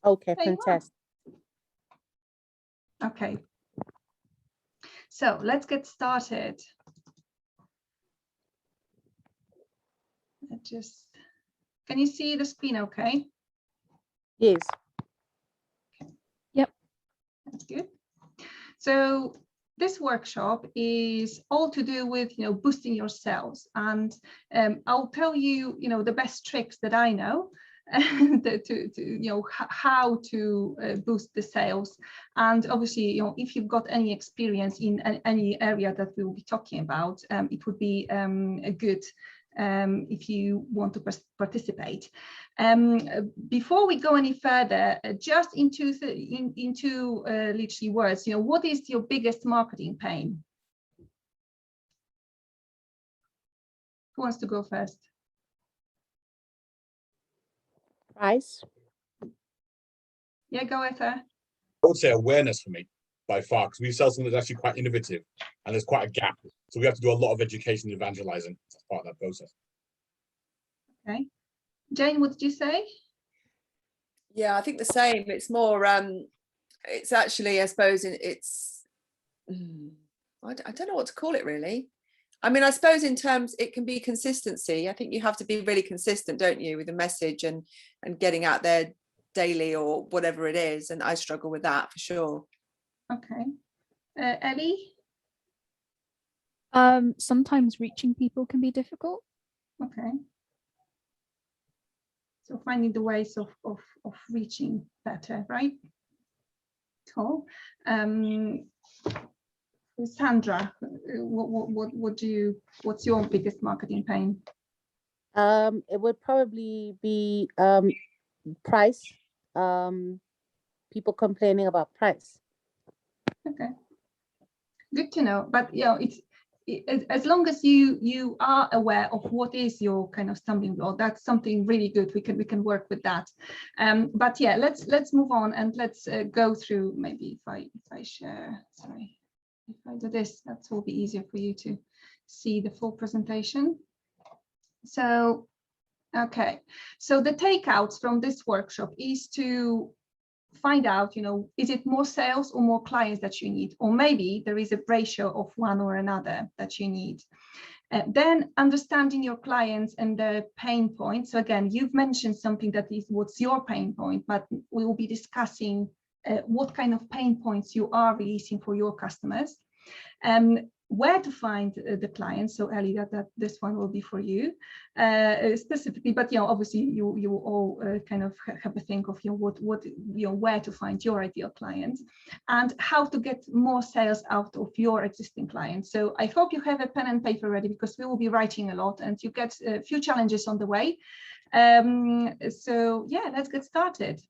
Okay, There you are. fantastic. Okay. So let's get started. Can you see the screen okay? Yes. Yep. That's good. So this workshop is all to do with, boosting your sales. And I'll tell you, the best tricks that I know how to boost the sales. And obviously, if you've got any experience in any area that we will be talking about, it would be a good if you want to participate. Before we go any further, just into literally words, what is your biggest marketing pain? Who wants to go first? Price. Yeah, go with her. I would say awareness for me, by far, because we sell something that's actually quite innovative and there's quite a gap. So we have to do a lot of education and evangelizing as part of that process. Okay. Jane, what did you say? Yeah, I think the same. It's more, it's actually, I suppose, it's, I don't know what to call it really. I mean, I suppose in terms, it can be consistency. I think you have to be really consistent, don't you, with the message and getting out there daily or whatever it is. And I struggle with that for sure. Okay. Ellie? Sometimes reaching people can be difficult. Okay. So finding the ways of reaching better, right? Cool. Sandra, what's your biggest marketing pain? It would probably be price. People complaining about price. Okay, good to know. But it's as long as you are aware of what is your kind of stumbling block, that's something really good. We can work with that. But yeah, let's move on and let's go through. Maybe if I share, sorry. If I do this, that will be easier for you to see the full presentation. So, okay. So the takeouts from this workshop is to find out, is it more sales or more clients that you need? Or maybe there is a ratio of one or another that you need. Then understanding your clients and their pain points. So again, you've mentioned something that is what's your pain point, but we will be discussing what kind of pain points you are releasing for your customers, where to find the clients. So Ellie, that this one will be for you specifically, but obviously you all kind of have a think of where to find your ideal clients and how to get more sales out of your existing clients. So I hope you have a pen and paper ready, because we will be writing a lot and you get a few challenges on the way. So yeah, let's get started.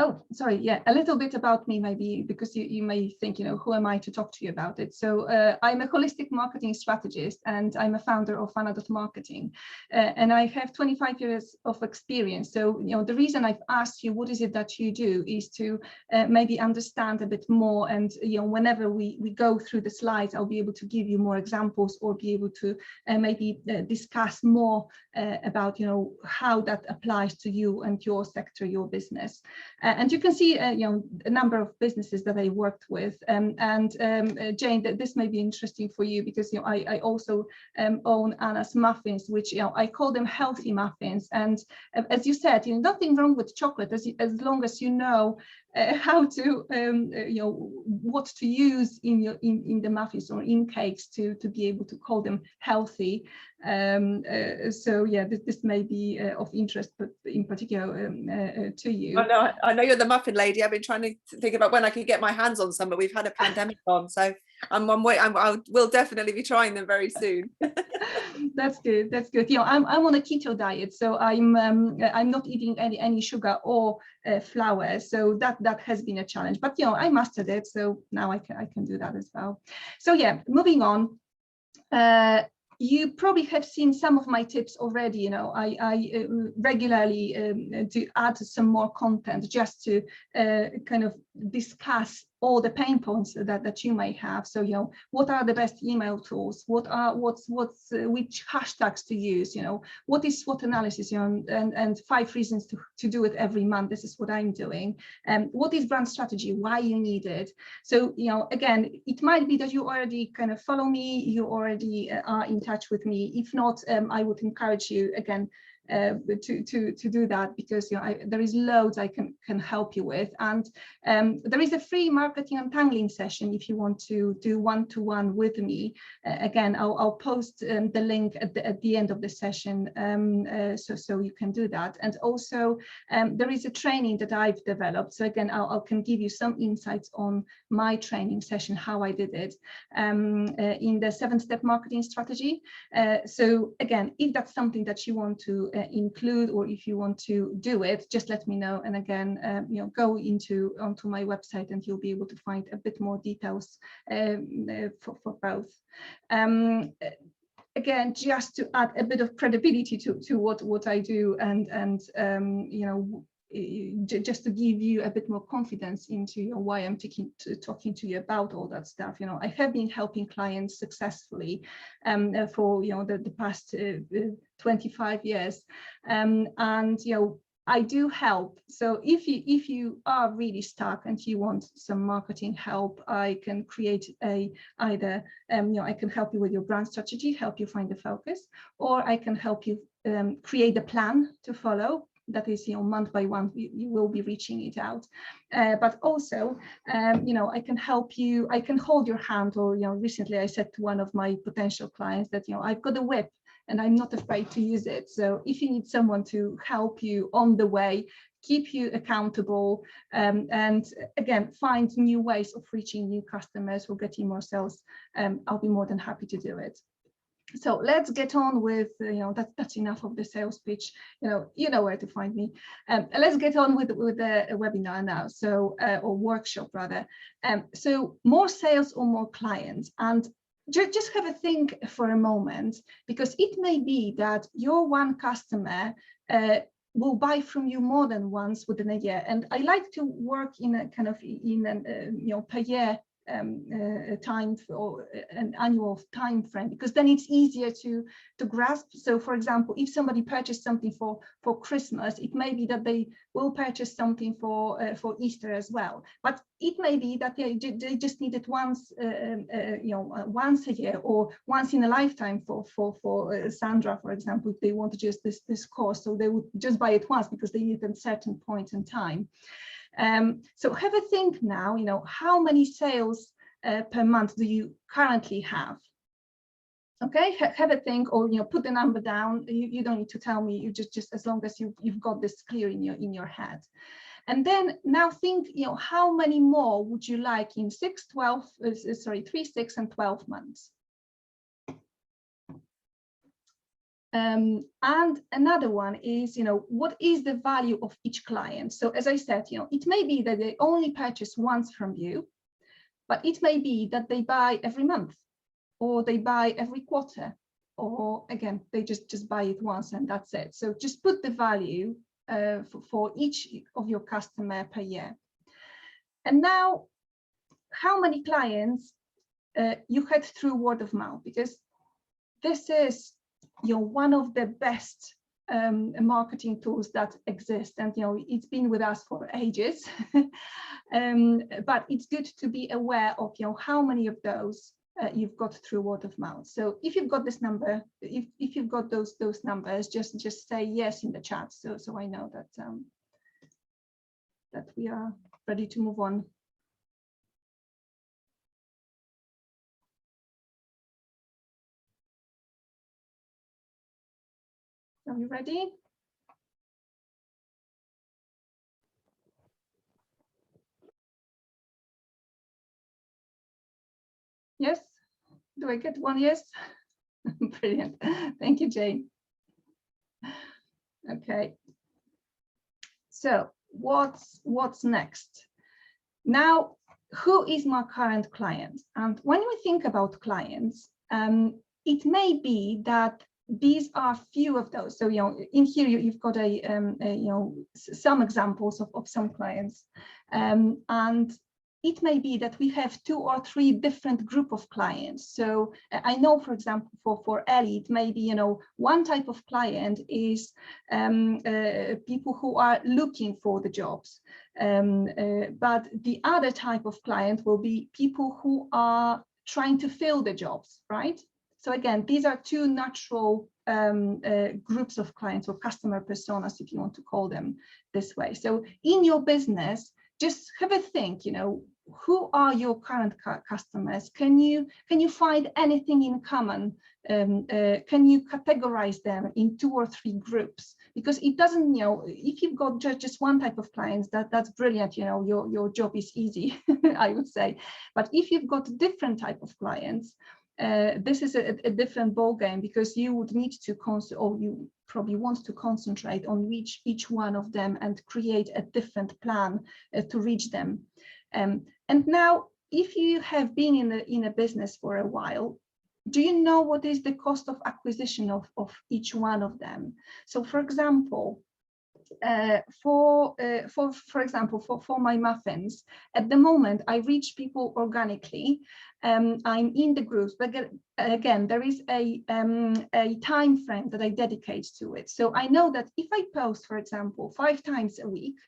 Oh, sorry. Yeah, a little bit about me, maybe, because you may think, who am I to talk to you about it? So I'm a holistic marketing strategist and I'm a founder of Anadot Marketing. And I have 25 years of experience. So, the reason I've asked you, what is it that you do, is to maybe understand a bit more. And, whenever we go through the slides, I'll be able to give you more examples or be able to maybe discuss more about, how that applies to you and your sector, your business. And you can see, a number of businesses that I worked with. Jane, this may be interesting for you because, I also own Anna's Muffins, which, I call them healthy muffins. And as you said, nothing wrong with chocolate as long as you know how to, what to use in the muffins or in cakes to be able to call them healthy. So yeah, this may be of interest, but in particular to you. I know you're the muffin lady. I've been trying to think about when I could get my hands on some, but we've had a pandemic on, so I will definitely be trying them very soon. That's good. That's good. I'm on a keto diet, so I'm not eating any sugar or flour. So that has been a challenge, but I mastered it. So now I can do that as well. So yeah, moving on. You probably have seen some of my tips already. I regularly do add some more content just to kind of discuss all the pain points that you may have. So, you know, what are the best email tools? Which hashtags to use? You know, what is SWOT analysis? You know, and 5 reasons to do it every month. This is what I'm doing. What is brand strategy? Why you need it? So, you know, again, it might be that you already kind of follow me. You already are in touch with me. If not, I would encourage you again to do that, because, you know, there is loads I can help you with. And there is a free marketing untangling session if you want to do one-to-one with me. Again, I'll post the link at the end of the session, so you can do that. And also there is a training that I've developed. So again, I can give you some insights on my training session, how I did it in the 7-step marketing strategy. So again, if that's something that you want to include, or if you want to do it, just let me know. And again, you know, go onto my website and you'll be able to find a bit more details for both. Again, just to add a bit of credibility to what I do, and you know, just to give you a bit more confidence into, you know, why I'm talking to you about all that stuff. You know, I have been helping clients successfully for, you know, the past 25 years, and, you know, I do help. So if you are really stuck and you want some marketing help, I can create either you know, I can help you with your brand strategy, help you find the focus, or I can help you create a plan to follow. That is, you know, month by month, you will be reaching it out. But also, you know, I can help you, I can hold your hand. Or, you know, recently I said to one of my potential clients that, you know, I've got a whip and I'm not afraid to use it. So if you need someone to help you on the way, keep you accountable, and again, find new ways of reaching new customers or getting more sales, I'll be more than happy to do it. So let's get on with, you know, that's enough of the sales pitch. You know where to find me. Let's get on with the webinar now. So or workshop rather. So more sales or more clients, and just have a think for a moment, because it may be that your one customer will buy from you more than once within a year. And I like to work in a kind of you know, per year time, or an annual time frame, because then it's easier to grasp. So for example, if somebody purchased something for Christmas, it may be that they will purchase something for Easter as well. But it may be that they just need it once, you know, once a year, or once in a lifetime for Sandra, for example, if they want to just this course. So they would just buy it once because they need it at a certain point in time. So have a think now, you know, how many sales per month do you currently have? Okay, have a think, or, you know, put the number down. You don't need to tell me, you just as long as you've got this clear in your head. And then now think, you know, how many more would you like in 3, 6 and 12 months? And another one is, you know, what is the value of each client? So as I said, you know, it may be that they only purchase once from you, but it may be that they buy every month, or they buy every quarter, or again, they just buy it once and that's it. So just put the value for each of your customer per year. And now, how many clients you had through word of mouth? Because this is, you know, one of the best marketing tools that exist, and, you know, it's been with us for ages. But it's good to be aware of, you know, how many of those you've got through word of mouth. So if you've got this number, if you've got those numbers, just say yes in the chat, so I know that that we are ready to move on. Are you ready? Yes? Do I get one yes? Brilliant. Thank you, Jane. Okay. So what's next? Now, who is my current client? And when we think about clients, it may be that these are few of those. So, you know, in here you've got you know, some examples of some clients, and it may be that we have 2 or 3 different group of clients. So I know, for example, for Ellie, it may be, one type of client is people who are looking for the jobs. But the other type of client will be people who are trying to fill the jobs, right? So again, these are 2 natural groups of clients, or customer personas, if you want to call them this way. So in your business, just have a think, who are your current customers? Can you find anything in common? Can you categorize them in 2 or 3 groups? Because it doesn't, if you've got just one type of clients, that's brilliant, your job is easy, I would say. But if you've got different type of clients, this is a different ball game, because you would need to you probably want to concentrate on each one of them and create a different plan to reach them. And now, if you have been in a business for a while, do you know what is the cost of acquisition of each one of them? So, for example, for my muffins, at the moment I reach people organically. I'm in the groups, but again, there is a time frame that I dedicate to it. So I know that if I post, for example, 5 times a week,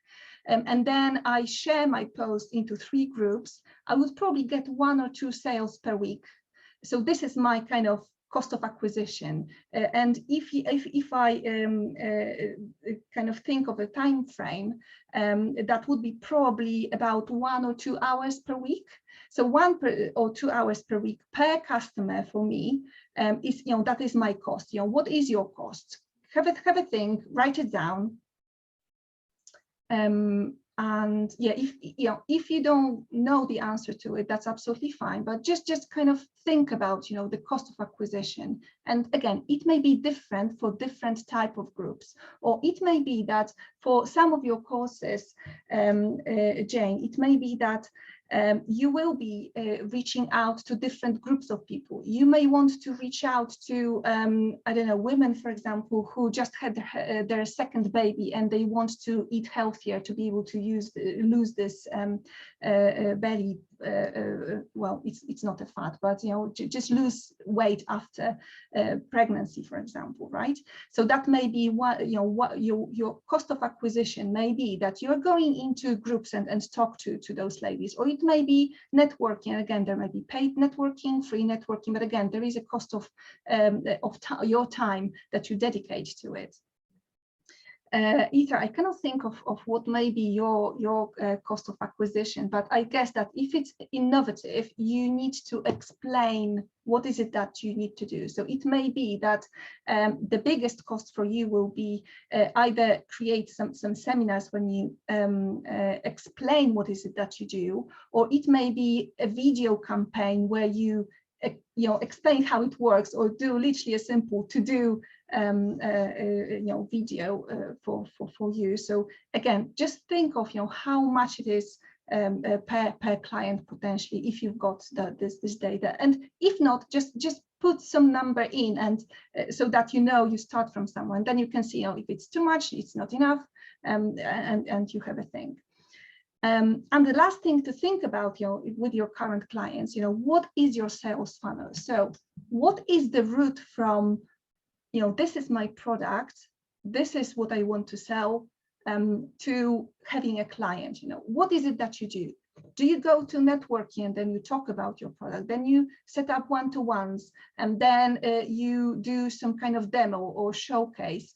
and then I share my post into 3 groups, I would probably get 1 or 2 sales per week. So this is my kind of cost of acquisition. And if I kind of think of a time frame, that would be probably about 1 or 2 hours per week. So 1 or 2 hours per week per customer for me is, that is my cost. What is your cost? Have a think, write it down. And yeah, if you don't know the answer to it, that's absolutely fine. But just kind of think about, the cost of acquisition. And again, it may be different for different type of groups, or it may be that for some of your courses, Jane, it may be that you will be reaching out to different groups of people. You may want to reach out to, I don't know, women, for example, who just had their second baby and they want to eat healthier to be able to lose this belly. Well, it's not a fat, but just lose weight after pregnancy, for example, right? So that may be what your cost of acquisition may be, that you're going into groups and talk to those ladies, or it may be networking. Again, there may be paid networking, free networking, but again, there is a cost of your time that you dedicate to it. Ether, I cannot think of what may be your cost of acquisition, but I guess that if it's innovative, you need to explain what is it that you need to do. So it may be that the biggest cost for you will be either create some seminars when you explain what is it that you do, or it may be a video campaign where you explain how it works, or do literally a simple to-do video for you. So again, just think of how much it is per client potentially, if you've got this data, and if not, just put some number in, and so that you start from somewhere, and then you can see if it's too much, it's not enough, and you have a thing. And the last thing to think about, with your current clients, what is your sales funnel? So what is the route from, this is my product, this is what I want to sell, to having a client? What is it that you do? Do you go to networking and then you talk about your product? Then you set up one-to-ones, and then you do some kind of demo or showcase,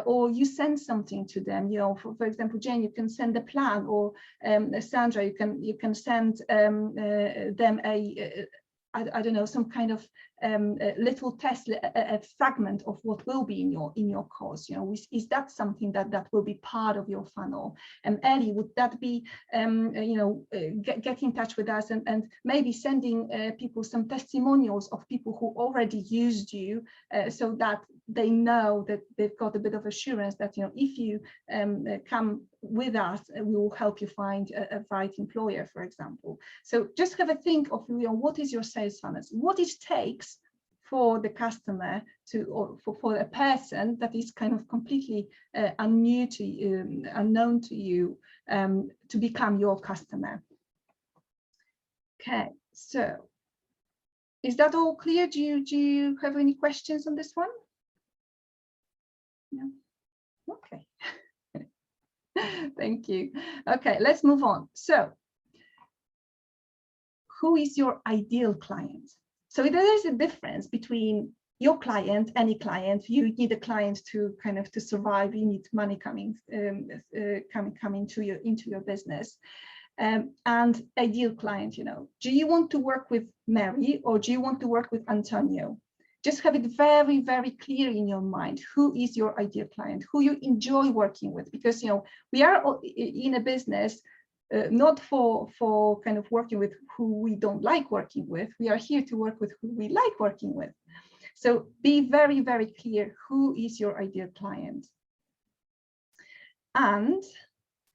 or you send something to them. For example, Jane, you can send a plan, or Sandra, you can send them I don't know, some kind of little test, a fragment of what will be in your course. Is that something that will be part of your funnel? And Ellie, would that be get in touch with us and maybe sending people some testimonials of people who already used you, so that they know that they've got a bit of assurance that if you come with us, we will help you find a right employer, for example. So just have a think of what is your sales funnel, what it takes for the customer or for a person that is kind of completely unknown to you to become your customer. Okay, so is that all clear? Do you have any questions on this one? No. Okay. Thank you. Okay, let's move on. So, who is your ideal client? So there is a difference between your client, any client. You need a client to kind of to survive. You need money coming into your business. And ideal client, you know, do you want to work with Mary or do you want to work with Antonio? Just have it very, very clear in your mind. Who is your ideal client? Who you enjoy working with? Because, you know, we are in a business not for kind of working with who we don't like working with. We are here to work with who we like working with. So be very, very clear. Who is your ideal client? And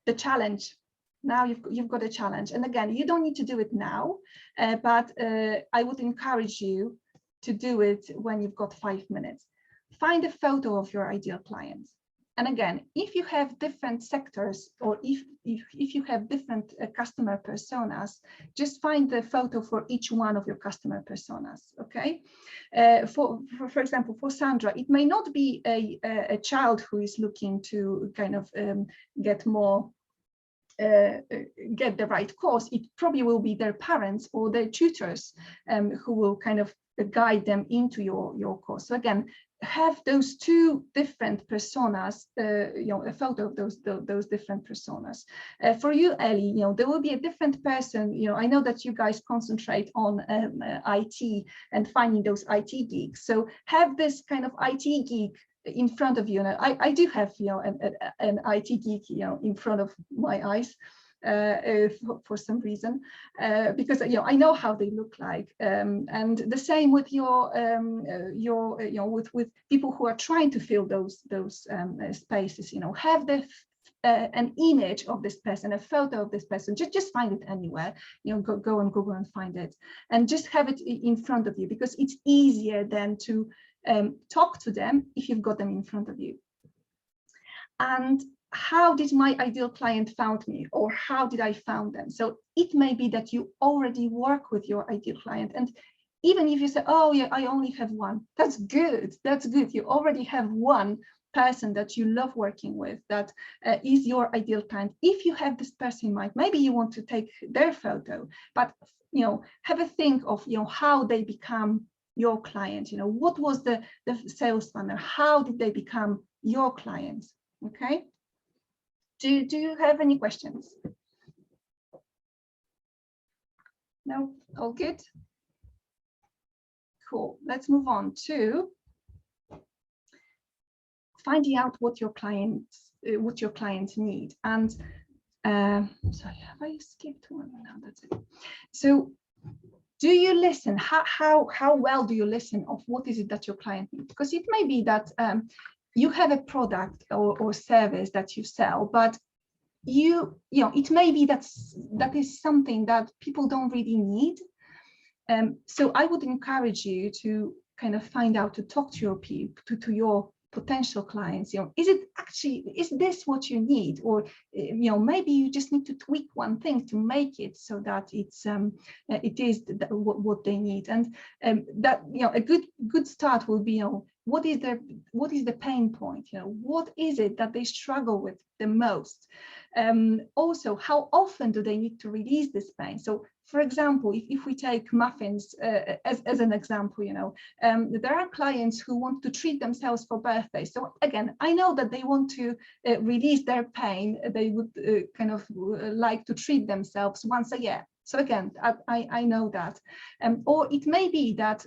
the challenge. Now you've got a challenge. And again, you don't need to do it now, but I would encourage you to do it when you've got 5 minutes. Find a photo of your ideal client. And again, if you have different sectors or if you have different customer personas, just find the photo for each one of your customer personas, okay? For example, for Sandra, it may not be a child who is looking to kind of get the right course. It probably will be their parents or their tutors who will kind of guide them into your course. So again, have those two different personas, you know, a photo of those different personas. For you, Ellie, you know, there will be a different person. You know, I know that you guys concentrate on IT and finding those IT geeks. So have this kind of IT geek in front of you. And I do have, you know, an IT geek, you know, in front of my eyes for some reason, because, you know, I know how they look like. And the same with your you know, with people who are trying to fill those spaces, you know, have an image of this person, a photo of this person. Just find it anywhere, you know, go on Google and find it, and just have it in front of you, because it's easier than to talk to them if you've got them in front of you. And how did my ideal client found me, or how did I found them? So it may be that you already work with your ideal client, and even if you say, oh yeah, I only have one, that's good. You already have one person that you love working with, that is your ideal client. If you have this person in mind, maybe you want to take their photo, but, you know, have a think of, you know, how they become your client. You know, what was the sales funnel? How did they become your clients? Okay. Do you have any questions? No, all good. Cool. Let's move on to finding out what your clients need. And sorry, have I skipped one? No, that's it. So, do you listen? How well do you listen of what is it that your client needs? Because it may be that you have a product or service that you sell, but you know, it may be that is something that people don't really need. So I would encourage you to kind of find out, to talk to your people, to your potential clients. You know, is this what you need? Or, you know, maybe you just need to tweak one thing to make it so that it is what they need. And that, you know, a good start will be, you know, what is the pain point? You know, what is it that they struggle with the most? Also, how often do they need to release this pain? So, for example, if we take muffins as an example, you know, there are clients who want to treat themselves for birthdays. So again, I know that they want to release their pain. They would kind of like to treat themselves once a year. So again, I know that. Or it may be that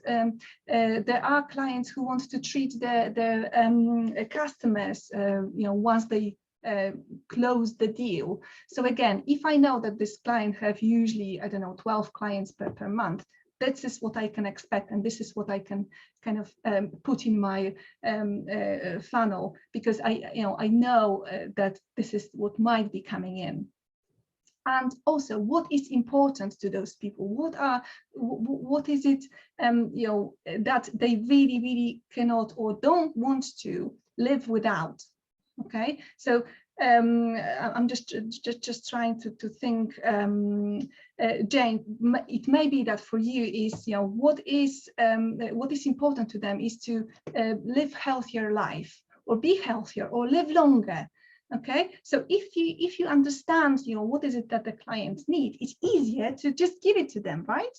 there are clients who want to treat their customers, you know, once they close the deal. So again, if I know that this client have usually, I don't know, 12 clients per month, this is what I can expect, and this is what I can kind of put in my funnel, because I know that this is what might be coming in. And also, what is important to those people? What is it, you know, that they really cannot or don't want to live without? Okay, so I'm just trying to think, Jane, it may be that for you is, you know, what is important to them is to live healthier life, or be healthier, or live longer. Okay, so if you understand, you know, what is it that the clients need, it's easier to just give it to them, right?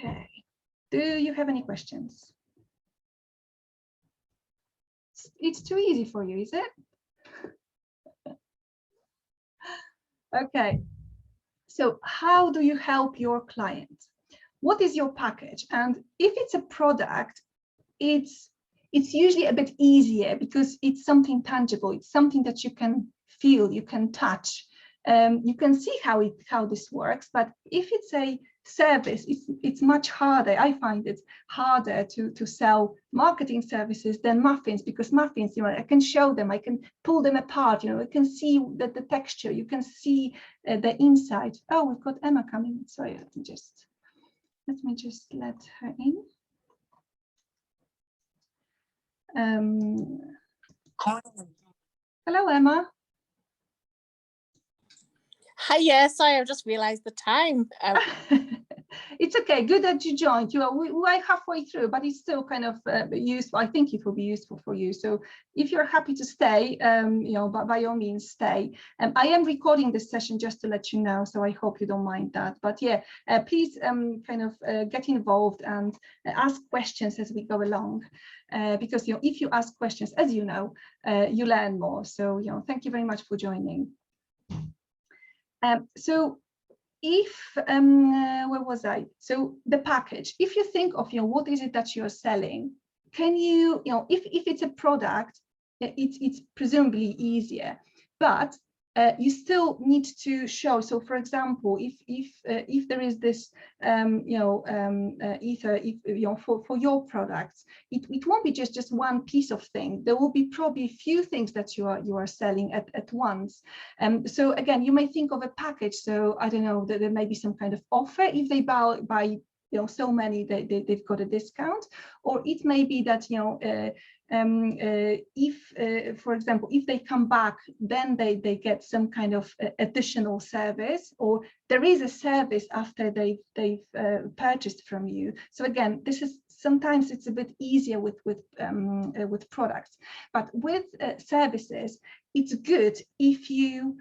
Okay, do you have any questions? It's too easy for you, is it? Okay, so how do you help your client? What is your package? And if it's a product, it's usually a bit easier because it's something tangible. It's something that you can feel, you can touch, you can see how this works. But if it's a service, it's much harder. I find it harder to sell marketing services than muffins, because muffins, you know, I can show them, I can pull them apart, you know, I can see the texture, you can see the inside. Oh, we've got Emma coming. Sorry, let me just let her in. Hello, Emma. Hi, yes, sorry, I just realized the time. It's okay, good that you joined. We're halfway through, but it's still kind of useful. I think it will be useful for you. So if you're happy to stay, you know, by all means stay. I am recording this session just to let you know, so I hope you don't mind that. But yeah, please kind of get involved and ask questions as we go along, because, you know, if you ask questions, as you know, you learn more. So, you know, thank you very much for joining. So if where was I? So the package, if you think of, you know, what is it that you're selling, can you, you know, if it's a product, it's presumably easier, but you still need to show. So for example, if there is this you know, ether, if, you know, for your products, it won't be just one piece of thing. There will be probably a few things that you are selling at once. So again, you may think of a package. So I don't know, that there may be some kind of offer. If they buy, you know, so many, they've got a discount. Or it may be that, you know, if for example, if they come back, then they get some kind of additional service, or there is a service after they've purchased from you. So again, this is sometimes it's a bit easier with products, but with services, it's good if you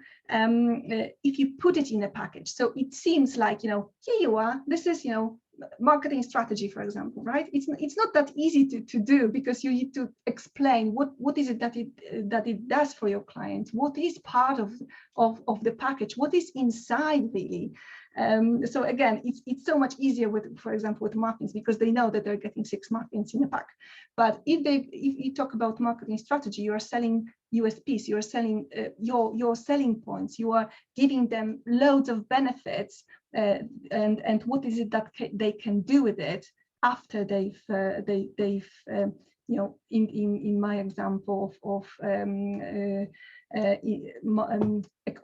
put it in a package. So it seems like, you know, here you are, this is, you know, marketing strategy, for example, right? It's not that easy to do, because you need to explain what is it that it does for your clients, what is part of the package, what is inside really. So again, it's so much easier with, for example, with muffins, because they know that they're getting 6 muffins in a pack. But if you talk about marketing strategy, you are selling USPs, you are selling your selling points, you are giving them loads of benefits, and what is it that they can do with it after they've you know, in my example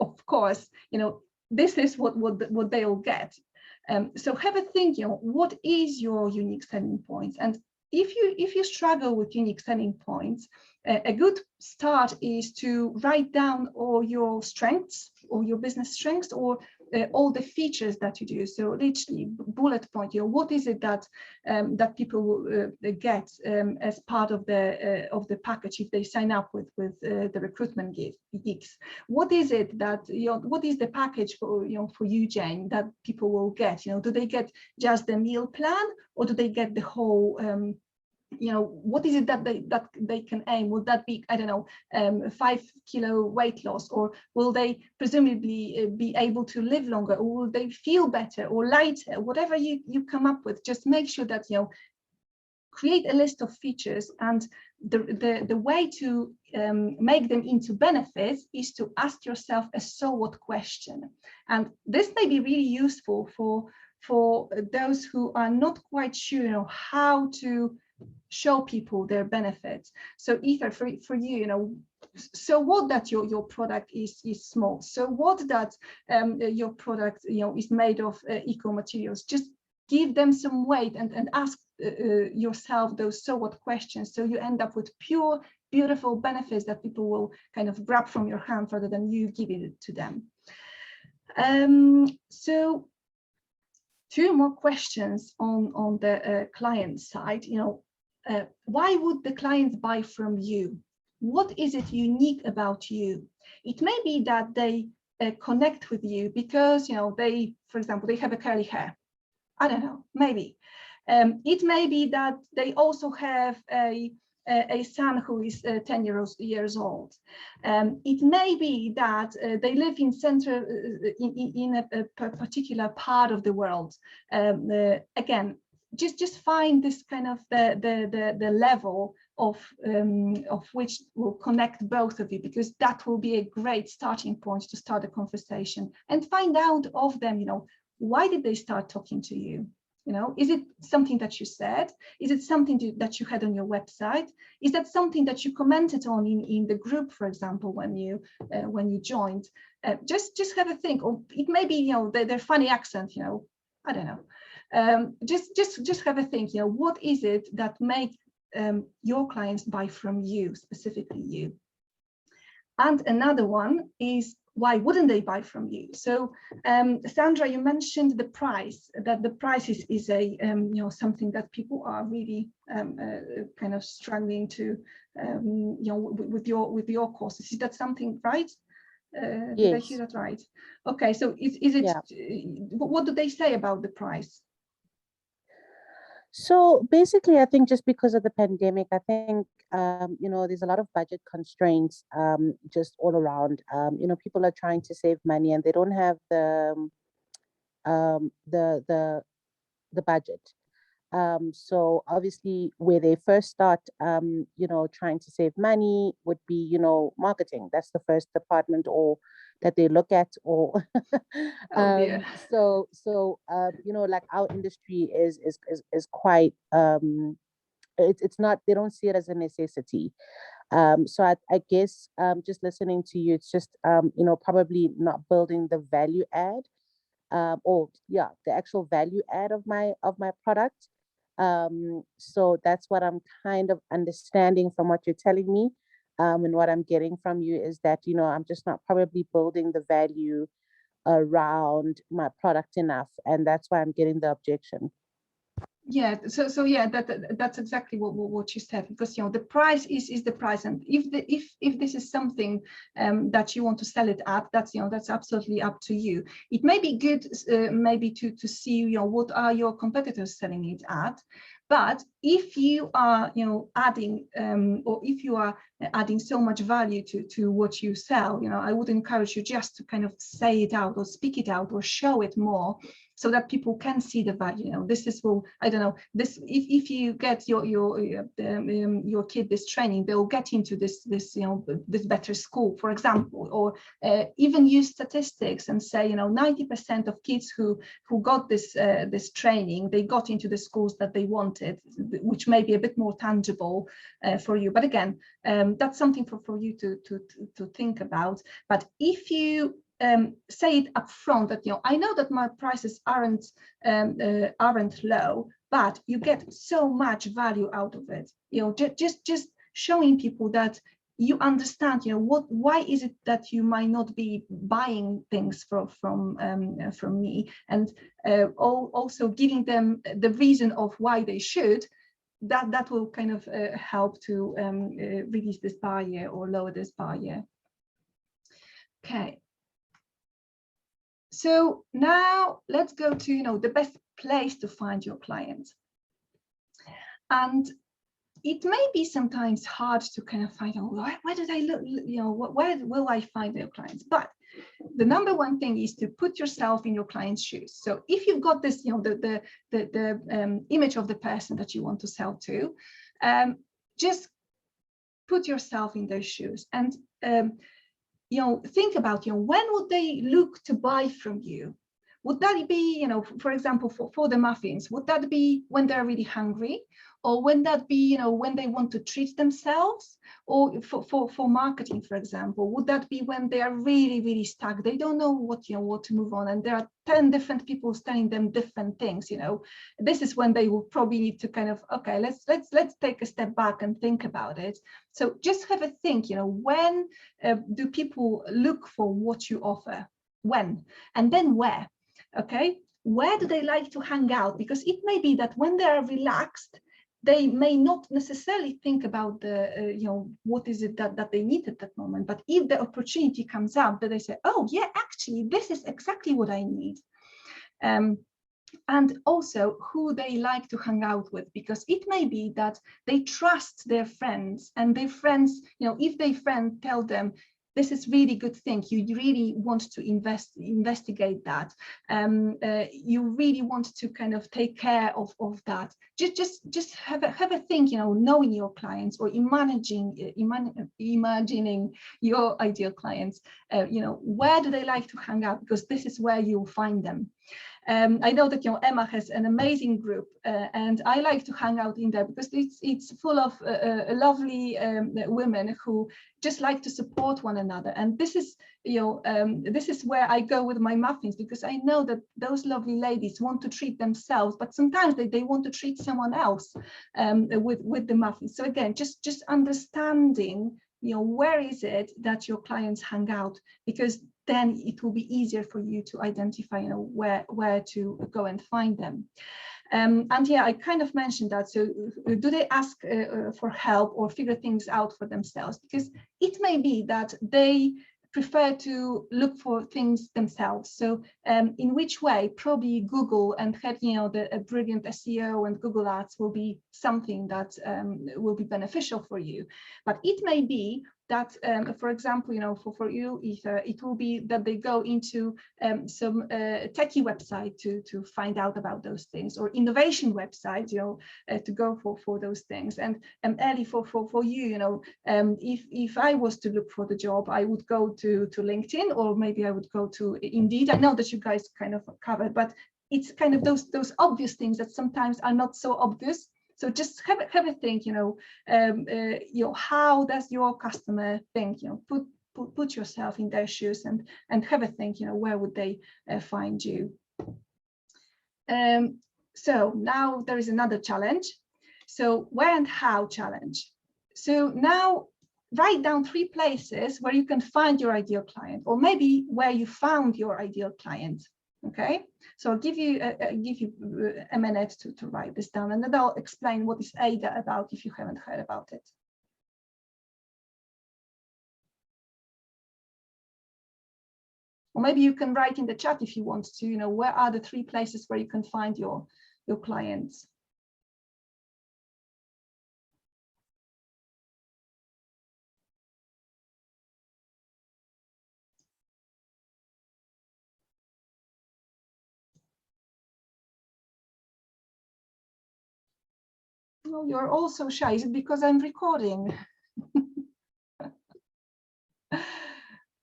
of course, you know, this is what they'll get. So have a think, you know, what is your unique selling points? And if you struggle with unique selling points, a good start is to write down all your strengths, or your business strengths, or all the features that you do. So literally bullet point, you know, what is it that that people will get as part of the package if they sign up with the recruitment gigs? What is it that, you know, what is the package for, you know, for you, Jane, that people will get? You know, do they get just the meal plan, or do they get the whole you know, what is it that they can aim? Would that be, I don't know, 5 kilo weight loss, or will they presumably be able to live longer, or will they feel better or lighter? Whatever you come up with, just make sure that, you know, create a list of features, and the way to make them into benefits is to ask yourself a so what question. And this may be really useful for those who are not quite sure, you know, how to show people their benefits. So either for you, you know, so what that your product is small, so what that your product, you know, is made of eco materials. Just give them some weight and ask yourself those so what questions, so you end up with pure beautiful benefits that people will kind of grab from your hand rather than you giving it to them. So 2 more questions on the client side. Why would the clients buy from you? What is it unique about you? It may be that they connect with you because they, for example, they have a curly hair. I don't know, maybe. It may be that they also have a son who is 10 years old. It may be that they live in a particular part of the world. Again, just find this kind of the level of which will connect both of you, because that will be a great starting point to start a conversation, and find out of them, why did they start talking to you? Is it something that you said? Is it something that you had on your website? Is that something that you commented on in the group, for example, when you joined? Just have a think. Or it may be, their funny accent, I don't know. Just have a think. What is it that make your clients buy from you, specifically you? And another one is, why wouldn't they buy from you? So Sandra, you mentioned the price, that the price is a something that people are really kind of struggling to with your courses. Is that something right? Did I hear that right? Okay, so is it, what do they say about the price? So basically, I think just because of the pandemic, I think, there's a lot of budget constraints just all around. People are trying to save money and they don't have the budget. So obviously where they first start, trying to save money would be, marketing. That's the first department or that they look at, or so like our industry is quite it's not, they don't see it as a necessity. So I guess just listening to you, it's just probably not building the value add, the actual value add of my product. So that's what I'm kind of understanding from what you're telling me. And what I'm getting from you is that, I'm just not probably building the value around my product enough. And that's why I'm getting the objection. Yeah, so yeah, that's exactly what you said, because the price is the price, and if this is something that you want to sell it at, that's absolutely up to you. It may be good maybe to see what are your competitors selling it at, but if you are adding or if you are adding so much value to what you sell, I would encourage you just to kind of say it out or speak it out or show it more, so that people can see the value. This is, well, I don't know, this, if you get your kid this training, they'll get into this better school, for example, or even use statistics and say 90% of kids who got this training, they got into the schools that they wanted, which may be a bit more tangible for you. But again, that's something for you to think about. But if you say it up front that I know that my prices aren't low, but you get so much value out of it. Just showing people that you understand. Why is it that you might not be buying things from me, and also giving them the reason of why they should. That will kind of help to reduce this barrier or lower this barrier. Okay. So now let's go to the best place to find your clients. And it may be sometimes hard to kind of find out where did I look, where will I find your clients? But the number one thing is to put yourself in your client's shoes. So if you've got this, the image of the person that you want to sell to, just put yourself in those shoes and think about, when would they look to buy from you? Would that be, for example, for the muffins, would that be when they're really hungry? or when that be, you know, when they want to treat themselves, or for marketing, for example, would that be when they are really stuck? They don't know what, you know, what to move on, and there are 10 different people telling them different things, you know. This is when they will probably need to kind of, okay, let's take a step back and think about it. So just have a think, you know, when do people look for what you offer? When? And then where? Okay, where do they like to hang out? Because it may be that when they are relaxed, they may not necessarily think about the, you know, what is it that they need at that moment. But if the opportunity comes up, that they say, oh yeah, actually, this is exactly what I need. And also who they like to hang out with, because it may be that they trust their friends, and their friends, you know, if their friend tell them, this is really good thing, you really want to investigate that, you really want to kind of take care of that. Just have a think, you know, knowing your clients, or imagining your ideal clients, you know, where do they like to hang out, because this is where you'll find them. I know that, you know, Emma has an amazing group, and I like to hang out in there because it's full of lovely women who just like to support one another. And this is, you know, this is where I go with my muffins, because I know that those lovely ladies want to treat themselves, but sometimes they want to treat someone else with the muffins. So again, just understanding, you know, where is it that your clients hang out, because then it will be easier for you to identify, you know, where to go and find them. And yeah, I kind of mentioned that. So do they ask for help or figure things out for themselves? Because it may be that they prefer to look for things themselves. So in which way? Probably Google and have, you know, a brilliant SEO and Google Ads will be something that will be beneficial for you. But it may be that, for example, you know, for you, it will be that they go into some techie website to find out about those things, or innovation website, you know, to go for those things. And Ellie, for you, you know, if I was to look for the job, I would go to LinkedIn, or maybe I would go to Indeed. I know that you guys kind of covered, but it's kind of those obvious things that sometimes are not so obvious. So just have a think, you know, how does your customer think? You know, put yourself in their shoes and have a think, you know, where would they find you? So now there is another challenge. So where and how challenge. So now write down 3 places where you can find your ideal client, or maybe where you found your ideal client. Okay, so I'll give you a minute to write this down, and then I'll explain what is AIDA about if you haven't heard about it. Or maybe you can write in the chat if you want to, you know, where are the 3 places where you can find your clients. Oh, you're all so shy. Is it because I'm recording?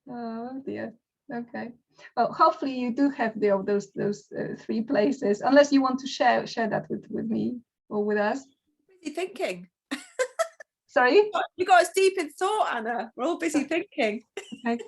Oh dear. Okay. Well, hopefully you do have those 3 places, unless you want to share that with me or with us. Busy thinking. Sorry? You got us deep in thought, Anna. We're all busy thinking. Okay.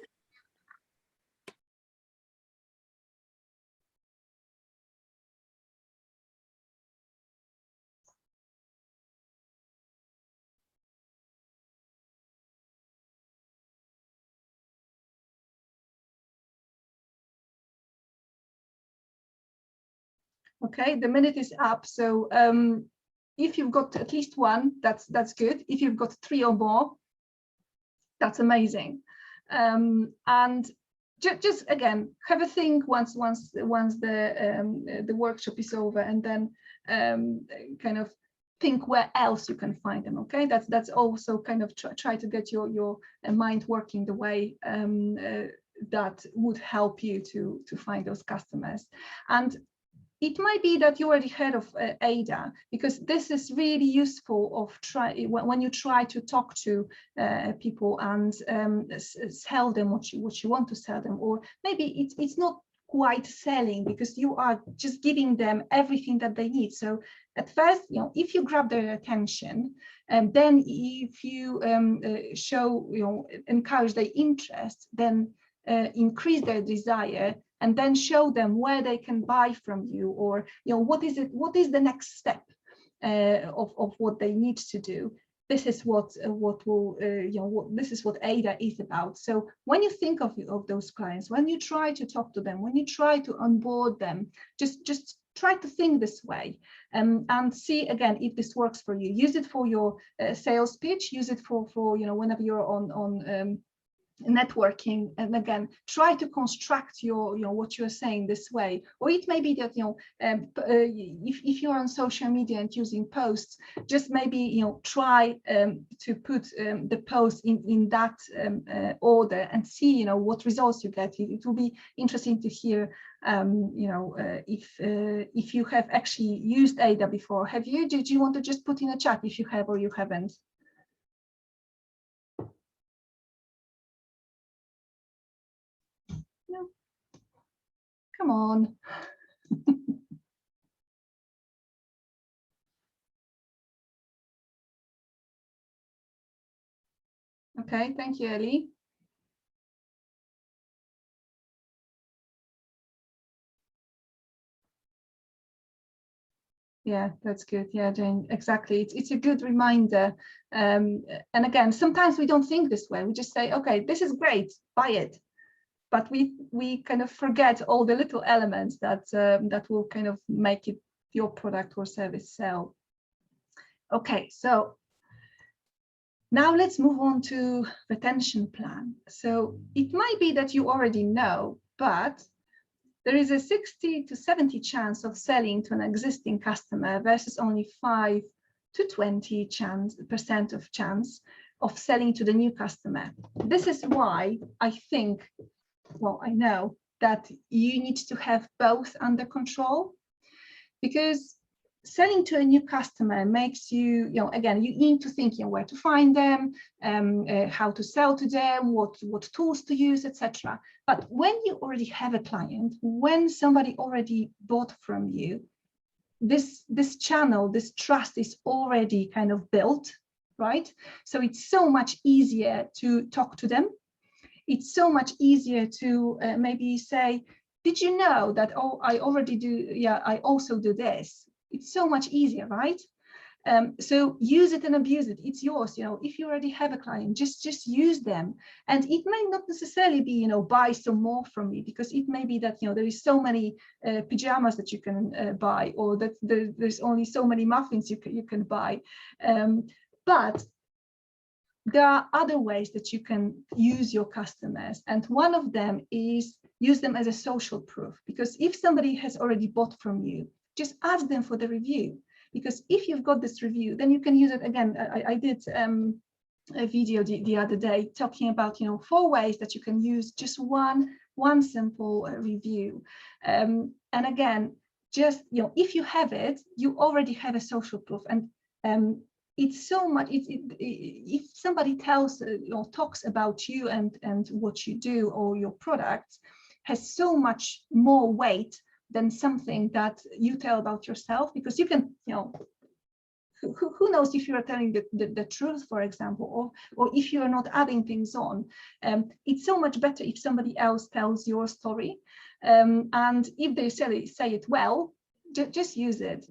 Okay, the minute is up. So if you've got at least 1, that's good. If you've got 3 or more, that's amazing. And just again, have a think once the workshop is over, and then kind of think where else you can find them. Okay, that's also kind of try to get your mind working the way that would help you to find those customers. And it might be that you already heard of AIDA, because this is really useful when you try to talk to people and sell them what you want to sell them, or maybe it's not quite selling, because you are just giving them everything that they need. So At first, you know, if you grab their attention, and then if you show, you know, encourage their interest, then increase their desire, and then show them where they can buy from you, or, you know, what is the next step of what they need to do. This is what will, you know, this is what Ada is about. So when you think of those clients, when you try to talk to them, when you try to onboard them, just try to think this way, and see again if this works for you. Use it for your sales pitch. Use it for you know, whenever you're on networking, and again try to construct your, you know, what you're saying this way. Or it may be that, you know, if you're on social media and using posts, just maybe, you know, try to put the post in that order and see, you know, what results you get. It will be interesting to hear, you know, if you have actually used Ada before. Have you? Did you want to just put in a chat if you have or you haven't? No. Come on. Okay, thank you, Ellie. Yeah, that's good. Yeah, Jane, exactly. It's a good reminder. And again, sometimes we don't think this way. We just say, okay, this is great, buy it. But we kind of forget all the little elements that that will kind of make it, your product or service, sell. Okay, so now let's move on to retention plan. So it might be that you already know, but there is a 60 to 70 chance of selling to an existing customer versus only 5 to 20% of chance of selling to the new customer. This is why I think, well, I know that you need to have both under control, because selling to a new customer makes you, you know, again, you need to think, you know, where to find them, how to sell to them, what tools to use, etc. But when you already have a client, when somebody already bought from you, this channel, this trust is already kind of built, right? So it's so much easier to talk to them. It's so much easier to maybe say, did you know that, oh, I already do, yeah, I also do this. It's so much easier, right? So use it and abuse it. It's yours. You know, if you already have a client, just use them. And it may not necessarily be, you know, buy some more from me, because it may be that, you know, there is so many pajamas that you can buy, or that there's only so many muffins you can buy. But there are other ways that you can use your customers. And one of them is use them as a social proof, because if somebody has already bought from you, just ask them for the review, because if you've got this review, then you can use it again. I did a video the other day talking about, you know, 4 ways that you can use just one simple review. And again, just, you know, if you have it, you already have a social proof. And it's so much, if somebody tells, or talks about you and what you do or your products, has so much more weight than something that you tell about yourself, because you can, you know, who knows if you are telling the truth, for example, or if you are not adding things on. It's so much better if somebody else tells your story, and if they say it well, just use it.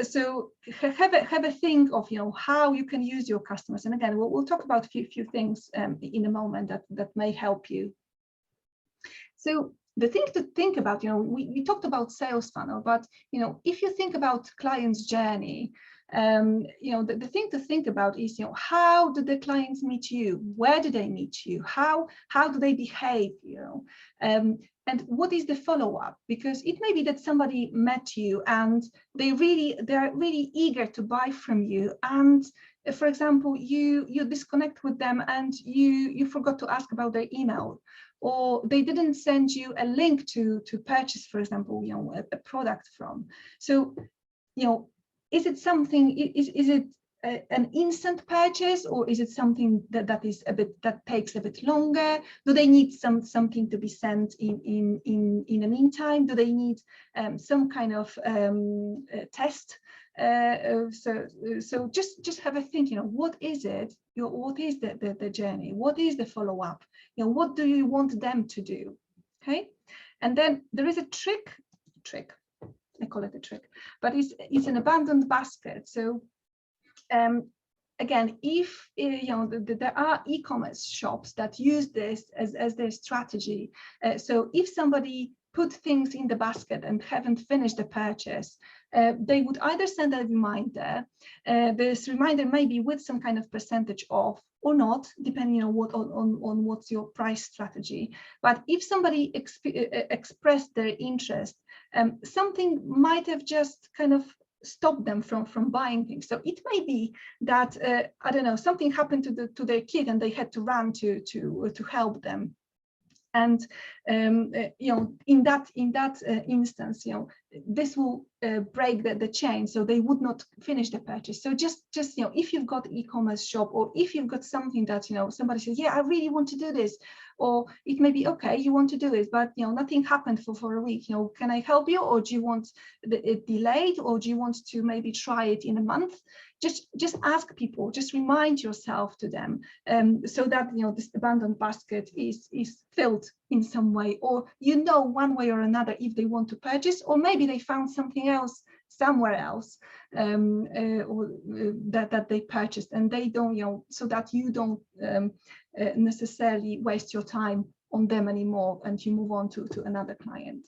So have a think of, you know, how you can use your customers. And again, we'll talk about a few things in a moment that may help you. So the thing to think about, you know, we talked about sales funnel, but, you know, if you think about client's journey, you know, the thing to think about is, you know, how do the clients meet you? Where do they meet you? How do they behave, you know? And what is the follow-up? Because it may be that somebody met you and they're really eager to buy from you, and for example, you disconnect with them and you forgot to ask about their email, or they didn't send you a link to purchase, for example, you know, a product from. So, you know, is it something, is it an instant purchase, or is it something that is a bit, that takes a bit longer? Do they need something to be sent in the meantime? Do they need some kind of test? So just have a think, what is it? What is the journey? What is the follow-up? What do you want them to do? Okay, and then there is a trick. I call it a trick, but it's an abandoned basket. So again, if there are e-commerce shops that use this as their strategy, so if somebody put things in the basket and haven't finished the purchase, they would either send a reminder. This reminder may be with some kind of percentage off or not, depending on what's your price strategy. But if somebody expressed their interest, something might have just kind of stop them from buying things. So it may be that I don't know, something happened to their kid and they had to run to help them. And in that instance, this will break the chain, so they would not finish the purchase. So just if you've got e-commerce shop, or if you've got something that somebody says, yeah, I really want to do this, or it may be, okay, you want to do it, but nothing happened for a week. Can I help you, or do you want it delayed, or do you want to maybe try it in a month? Just ask people, just remind yourself to them, so that this abandoned basket is filled in some way, or one way or another if they want to purchase, or maybe they found something else somewhere else, or that they purchased, and they don't, so that you don't necessarily waste your time on them anymore, and you move on to another client.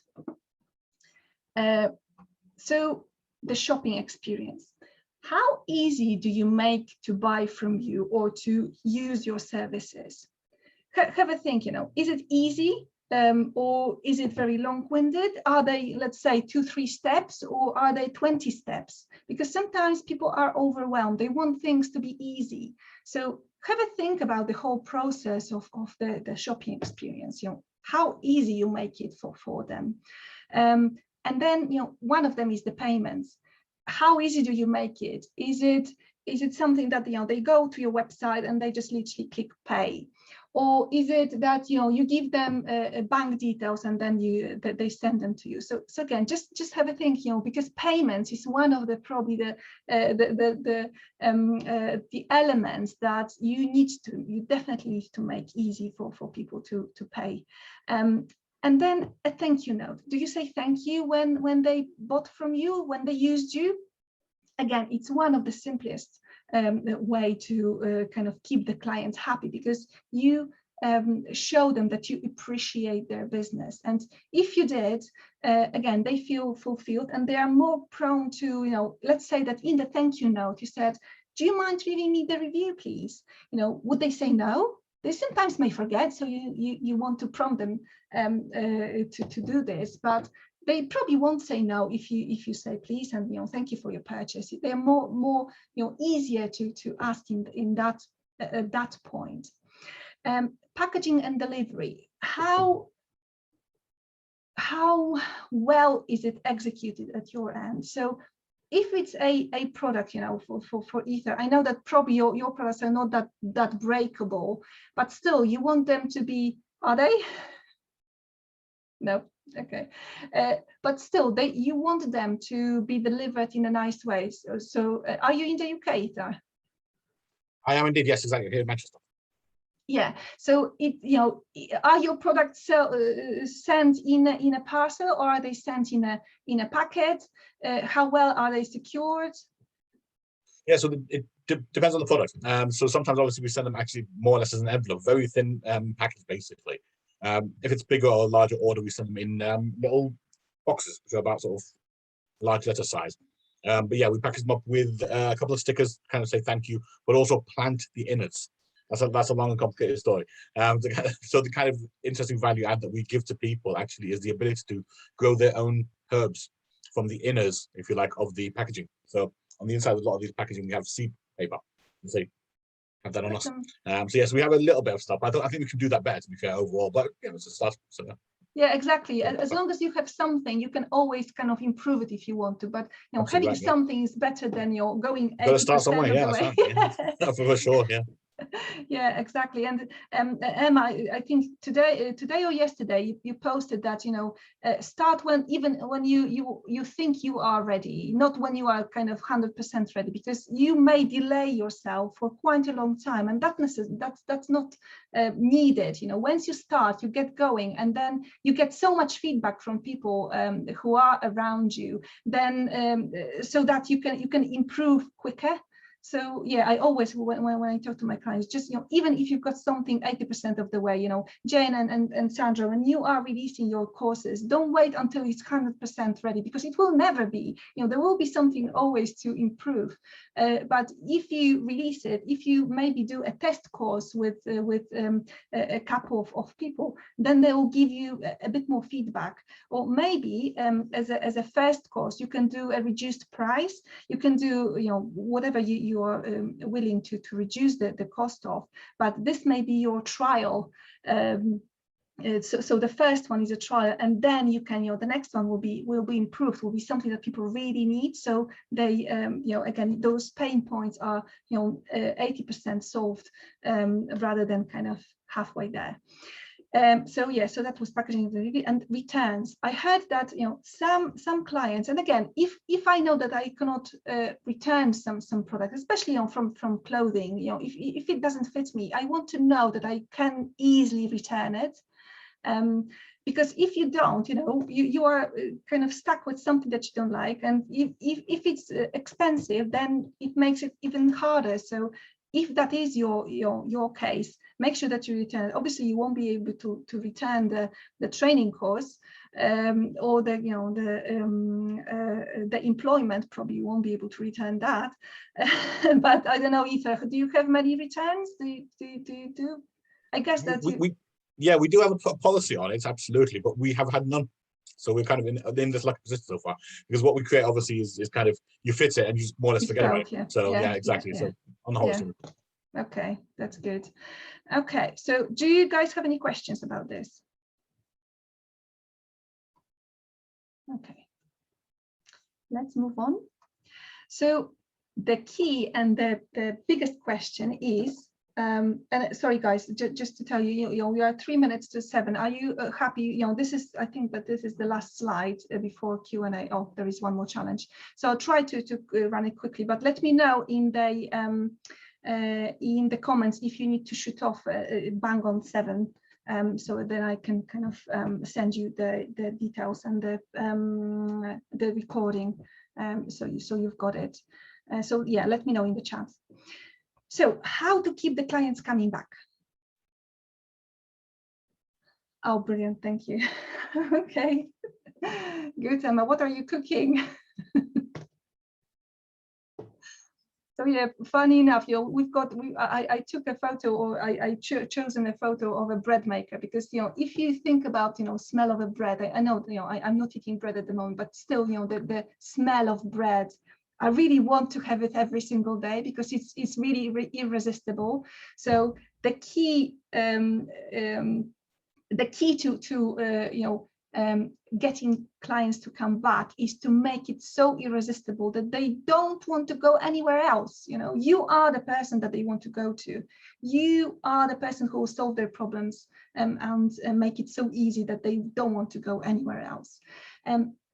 So the shopping experience. How easy do you make to buy from you or to use your services? Have a think, is it easy, or is it very long-winded? Are they, let's say, 2-3 steps, or are they 20 steps? Because sometimes people are overwhelmed. They want things to be easy. So have a think about the whole process of the shopping experience, how easy you make it for them. And then, one of them is the payments. How easy do you make it? Is it something that they go to your website and they just literally click pay? Or is it that you give them bank details and then they send them to you? So again, just have a think, because payments is one of probably the elements that you definitely need to make easy for people to pay. And then a thank you note. Do you say thank you when they bought from you, when they used you? Again, it's one of the simplest way to kind of keep the clients happy, because you show them that you appreciate their business. And if you did, again, they feel fulfilled, and they are more prone to, let's say that in the thank you note, you said, do you mind leaving me the review, please? Would they say no? They sometimes may forget, so you want to prompt them to do this, but they probably won't say no if you say please and thank you for your purchase. They're more easier to ask in that point. Packaging and delivery. How well is it executed at your end? So if it's a product, for Ether, I know that probably your products are not that breakable, but still you want them to be, are they? No, okay. But still, you want them to be delivered in a nice way. So are you in the UK, Ether? I am indeed, yes, exactly, here in Manchester. Yeah, so are your products sent in a parcel, or are they sent in a packet? How well are they secured? Yeah, so it depends on the product. So sometimes obviously we send them actually more or less as an envelope, very thin package basically. If it's bigger or larger order, we send them in little boxes, which are about sort of large letter size. But yeah, we package them up with a couple of stickers, kind of say thank you, but also plant the innards. That's a long and complicated story. So the kind of interesting value add that we give to people actually is the ability to grow their own herbs from the inners, if you like, of the packaging. So on the inside of a lot of these packaging, we have seed paper. So have that on us. So yes, we have a little bit of stuff. I think we can do that better, to be fair, overall. But yeah, it's a start. So Yeah, exactly. Yeah, As long as you have something, you can always kind of improve it if you want to. But Absolutely having right, yeah. something is better than going Got to start 80% somewhere. of Yeah, the that's way. right. Yeah. For sure. Yeah. Yeah, exactly. And Emma, I think today or yesterday you posted that start even when you think you are ready, not when you are kind of 100% ready, because you may delay yourself for quite a long time, and that's not needed. Once you start, you get going, and then you get so much feedback from people who are around you, then so that you can improve quicker. So yeah, I always, when I talk to my clients, just even if you've got something 80% of the way, Jane and Sandra, when you are releasing your courses, don't wait until it's 100% ready, because it will never be. There will be something always to improve. But if you release it, if you maybe do a test course with a couple of people, then they will give you a bit more feedback. Or maybe as a first course, you can do a reduced price. You can do whatever you are willing to reduce the cost of, but this may be your trial. So the first one is a trial, and then you can the next one will be improved, will be something that people really need. So they again, those pain points are 80% solved rather than kind of halfway there. So yeah, so that was packaging and returns. I heard that some clients, and again, if I know that I cannot return some product, especially from clothing, if it doesn't fit me, I want to know that I can easily return it. Because if you don't, you are kind of stuck with something that you don't like, and if it's expensive, then it makes it even harder. So if that is your case, make sure that you return it. Obviously, you won't be able to return the training course or the employment. Probably you won't be able to return that. But I don't know, Aoife, do you have many returns? Do you do? I guess that we do have a policy on it, absolutely, but we have had none. So we're kind of in this lucky position so far, because what we create obviously is kind of, you fit it and you just more or less forget about it. Yeah. So yeah, exactly. Yeah. So on the whole, yeah. Okay, that's good. Okay, so do you guys have any questions about this? Okay, let's move on. So the key and the biggest question is, and sorry guys, just to tell you, we are 3 minutes to 7. Are you happy? This is, I think that this is the last slide before Q&A. Oh, there is one more challenge. So I'll try to run it quickly, but let me know in the comments if you need to shoot off bang on 7. So then I can kind of send you the details and the recording, so you've got it. So yeah, let me know in the chat. So how to keep the clients coming back? Oh, brilliant, thank you. Okay, good, Emma. What are you cooking? So yeah, funny enough, I took a photo, or I chosen a photo of a bread maker, because if you think about smell of a bread, I know I'm not eating bread at the moment, but still the smell of bread, I really want to have it every single day, because it's really irresistible. So the key to getting clients to come back is to make it so irresistible that they don't want to go anywhere else. You are the person that they want to go to. You are the person who will solve their problems and make it so easy that they don't want to go anywhere else.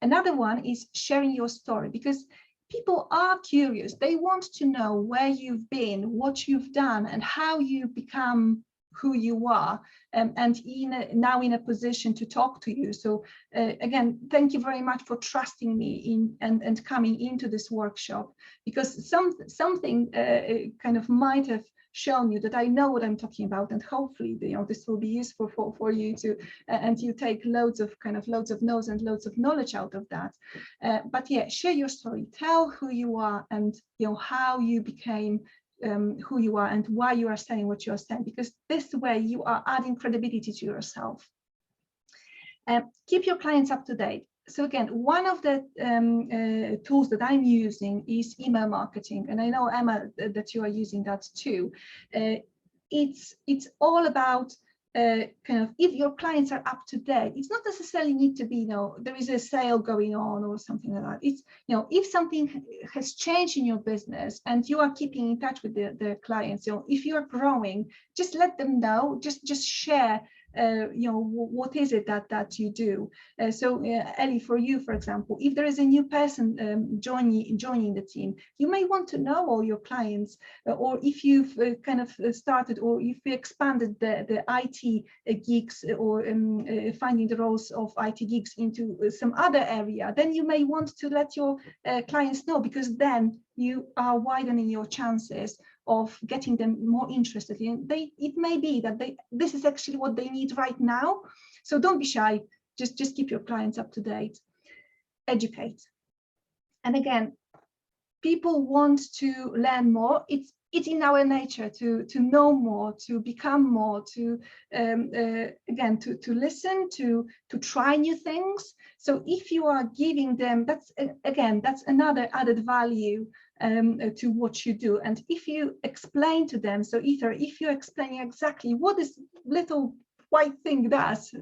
Another one is sharing your story, because people are curious. They want to know where you've been, what you've done, and how you become who you are, and now in a position to talk to you. So again, thank you very much for trusting me and coming into this workshop, because something kind of might have shown you that I know what I'm talking about, and hopefully this will be useful for you to and you take loads of notes and loads of knowledge out of that. But yeah, share your story, tell who you are, and how you became who you are and why you are saying what you are saying, because this way you are adding credibility to yourself. Keep your clients up to date. So again, one of the tools that I'm using is email marketing, and I know, Emma, that you are using that too. It's all about kind of, if your clients are up to date, it's not necessarily need to be, you know, there is a sale going on or something like that. It's, you know, if something has changed in your business and you are keeping in touch with the clients, you know, if you are growing, just let them know, just share, you know, what is it that you do. So Ellie, for you, for example, if there is a new person joining the team, you may want to know all your clients, or if you've kind of started, or if you expanded the IT gigs, or finding the roles of IT gigs into some other area, then you may want to let your clients know, because then you are widening your chances of getting them more interested in. It may be that this is actually what they need right now. So don't be shy. Just keep your clients up to date. Educate. And again, people want to learn more. It's in our nature to know more, to become more, to again to listen, to try new things. So if you are giving them, that's another added value to what you do. And if you explain to them, so either if you're explaining exactly what this little white thing does,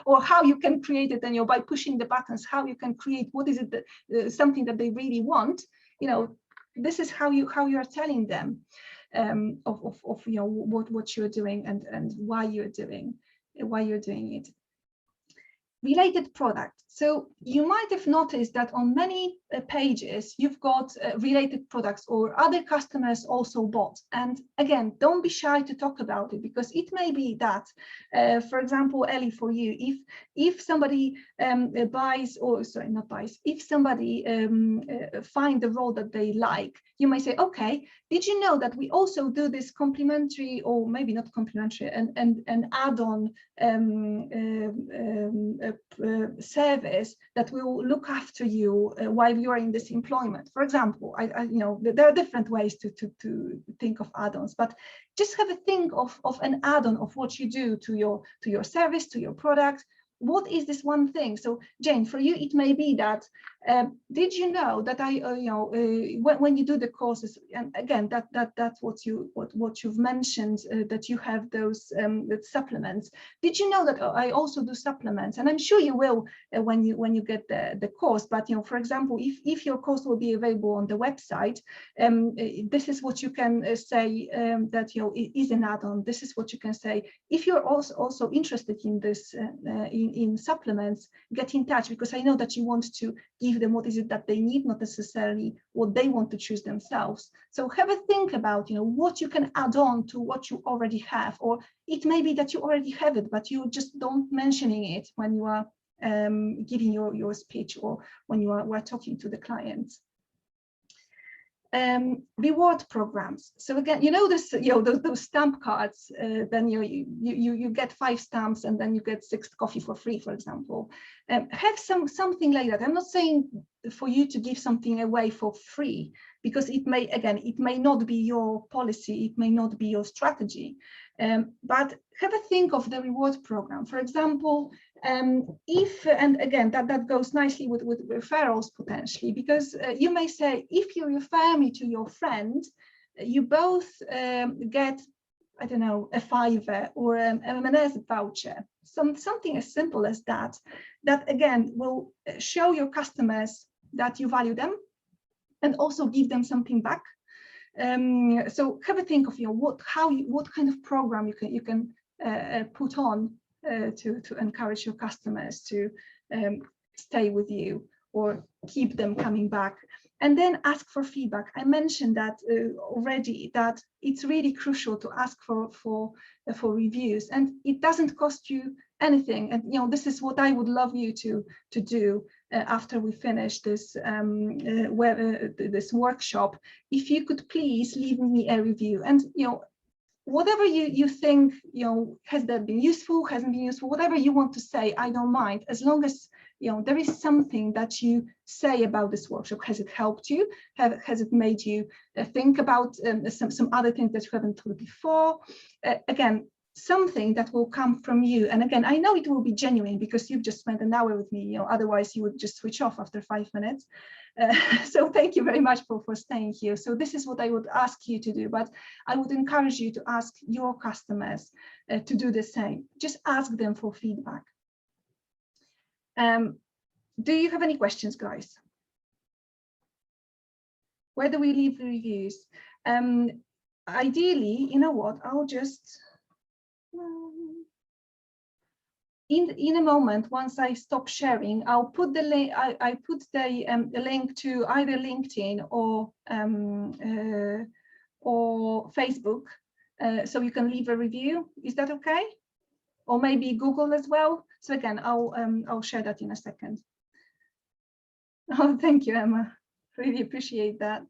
or how you can create it, and you know, by pushing the buttons, how you can create what is it that something that they really want, you know, this is how you are telling them of you know what you're doing and why you're doing it. Related product. So you might have noticed that on many pages you've got related products or other customers also bought. And again, don't be shy to talk about it, because it may be that, for example, Ellie, for you, if somebody buys, or sorry, not buys, if somebody find the role that they like, you may say, okay, did you know that we also do this complimentary, or maybe not complimentary, an add-on service that will look after you while you are in this employment. For example, you know, there are different ways to think of add-ons, but just have a think of an add-on of what you do to your service, to your product. What is this one thing? So Jane, for you, it may be that, did you know that when you do the courses, and again, that's what you've mentioned, that you have those supplements. Did you know that I also do supplements? And I'm sure you will when you get the course. But you know, for example, if your course will be available on the website, this is what you can say, that you know it is an add-on. This is what you can say. If you're also interested in this, in supplements, get in touch, because I know that you want to give them what is it that they need, not necessarily what they want to choose themselves. So have a think about, you know, what you can add on to what you already have, or it may be that you already have it, but you just don't mentioning it when you are giving your speech, or when you are talking to the clients. Reward programs. So again, you know this, you know, those stamp cards. Then you get 5 stamps, and then you get 6 coffee for free, for example. Have something like that. I'm not saying for you to give something away for free, because it may not be your policy, it may not be your strategy. But have a think of the reward program. For example, if, and again, that goes nicely with referrals potentially, because you may say, if you refer me to your friend, you both get, I don't know, a $5 or an M&S voucher, something as simple as that, that again will show your customers that you value them, and also give them something back. So have a think of, you know, what kind of program you can put on to encourage your customers to stay with you or keep them coming back. And then ask for feedback. I mentioned that already, that it's really crucial to ask for reviews, and it doesn't cost you anything. And you know, this is what I would love you to do after we finish this this workshop. If you could please leave me a review, and you know, whatever you think, you know, has that been useful, hasn't been useful, whatever you want to say, I don't mind, as long as you know there is something that you say about this workshop. Has it helped you? Has it made you think about some other things that you haven't thought before? Again, something that will come from you. And again, I know it will be genuine because you've just spent an hour with me, otherwise you would just switch off after 5 minutes. So thank you very much for staying here. So this is what I would ask you to do, but I would encourage you to ask your customers to do the same. Just ask them for feedback. Do you have any questions, guys? Where do we leave the reviews? Ideally, you know what, I'll just, in a moment, once I stop sharing, I'll put the link. I put the link to either LinkedIn or Facebook, so you can leave a review. Is that okay? Or maybe Google as well. So again, I'll share that in a second. Oh, thank you, Emma. Really appreciate that.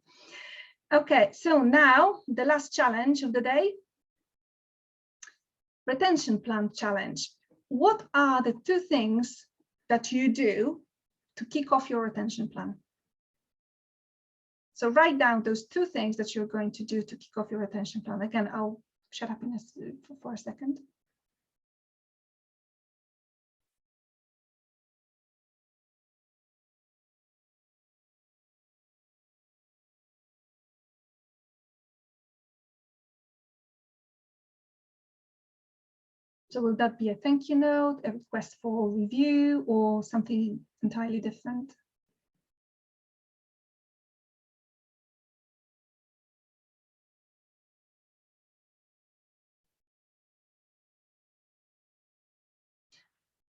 Okay, so now the last challenge of the day. Retention plan challenge. What are the 2 things that you do to kick off your retention plan? So write down those 2 things that you're going to do to kick off your retention plan. Again, I'll shut up for a second. So will that be a thank you note, a request for review, or something entirely different?